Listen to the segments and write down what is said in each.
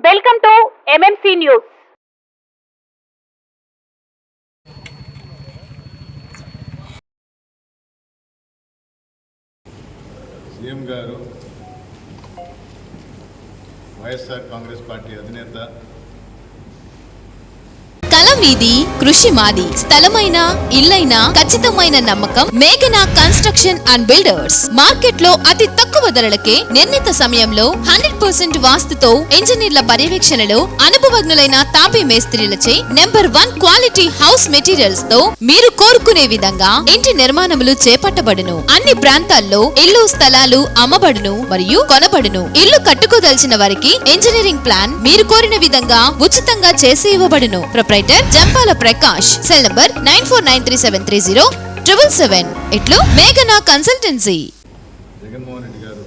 Welcome to MMC news. CM గారు YSR Congress party అధినేత కల మీది కృషి మాది. స్థలమైన ఇల్లైనా ఖచ్చితమైన నమ్మకం మేఘనా కన్స్ట్రక్షన్ అండ్ బిల్డర్స్. మార్కెట్ లో అతి తక్కువ ధరలకే నిర్ణీత సమయంలో 100% వాస్తుతో ఇంజనీర్ల పర్యవేక్షణలో అనుభవజ్ఞులైన తాపీ మేస్త్రీలచే నెంబర్ 1 క్వాలిటీ హౌస్ మెటీరియల్స్ తో మీరు కోరుకునే విధంగా ఇంటి నిర్మాణములు చేపట్టబడును. అన్ని ప్రాంతాల్లో ఇల్లు స్థలాలు అమ్మబడును మరియు కొనబడును. ఇల్లు కట్టుకోదలిచిన వారికి ఇంజనీరింగ్ ప్లాన్ మీరు కోరిన విధంగా ఉచితంగా చేసి ఇవ్వబడును. Proprietor Jampala Prakash. Cell number 9493030777. ఇట్లు మేఘనా కన్సల్టెన్సీ. జగన్మోహన్ రెడ్డి గారు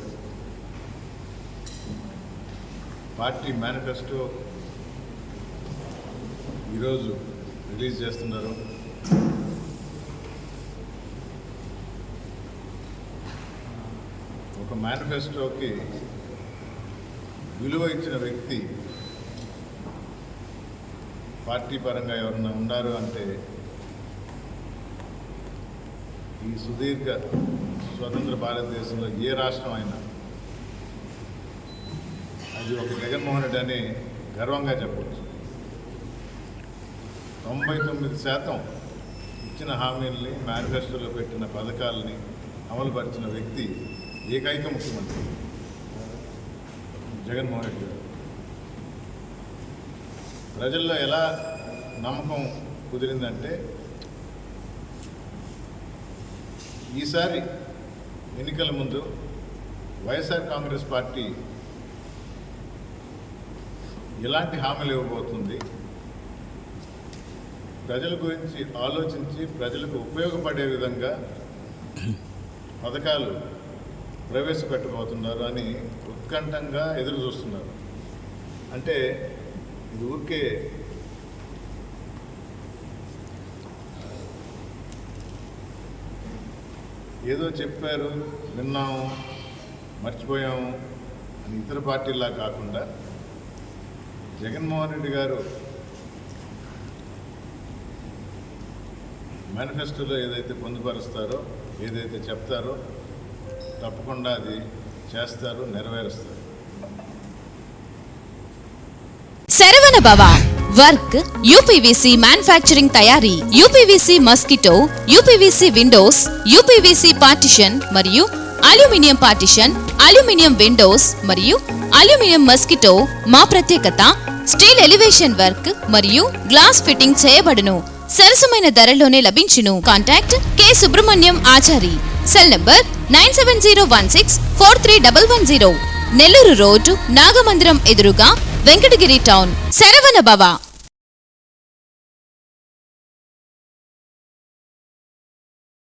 పార్టీ మేనిఫెస్టో ఈరోజు రిలీజ్ చేస్తున్నారు. ఒక మేనిఫెస్టోకి విలువ ఇచ్చిన వ్యక్తి పార్టీ పరంగా ఎవరన్నా ఉన్నారు అంటే ఈ సుదీర్ఘ స్వతంత్ర భారతదేశంలో ఏ రాష్ట్రం అయినా అది ఒక జగన్మోహన్ రెడ్డి అని గర్వంగా చెప్పవచ్చు. 99% ఇచ్చిన హామీల్ని మేనిఫెస్టోలో పెట్టిన పథకాలని అమలుపరిచిన వ్యక్తి ఏకైక ముఖ్యమంత్రి జగన్మోహన్ రెడ్డి గారు. ప్రజల్లో ఎలా నమ్మకం కుదిరిందంటే ఈసారి ఎన్నికల ముందు వైఎస్ఆర్ కాంగ్రెస్ పార్టీ ఎలాంటి హామీలు ఇవ్వబోతుంది, ప్రజల గురించి ఆలోచించి ప్రజలకు ఉపయోగపడే విధంగా పథకాలు ప్రవేశపెట్టబోతున్నారు అని ఉత్కంఠంగా ఎదురు చూస్తున్నారు. అంటే ఇది ఊరికే ఏదో చెప్పారు విన్నాము మర్చిపోయాము అని ఇతర పార్టీలా కాకుండా జగన్మోహన్ రెడ్డి గారు మేనిఫెస్టోలో ఏదైతే పొందుపరుస్తారో ఏదైతే చెప్తారో తప్పకుండా అది చేస్తారు, నెరవేరుస్తారు. శరవణ భవ వర్క్ యూపీవీసీ మ్యానుఫ్యాక్చరింగ్ తయారీ, UPVC mosquito, UPVC Windows, UPVC partition మరియు అల్యూమినియం పార్టిషన్, అల్యూమినియం విండోస్ మరియు అల్యూమినియం మస్కిటో. మా ప్రత్యేకత స్టీల్ ఎలివేషన్ వర్క్ మరియు గ్లాస్ ఫిట్టింగ్ చేయబడును. సరసమైన ధరలోనే లభించును. Contact K Subrahmanyam Achari. Cell number 9701643110. Nellore road Nagamandiram ఎదురుగా వెంకటగిరి టౌన్. శరవణ భవ.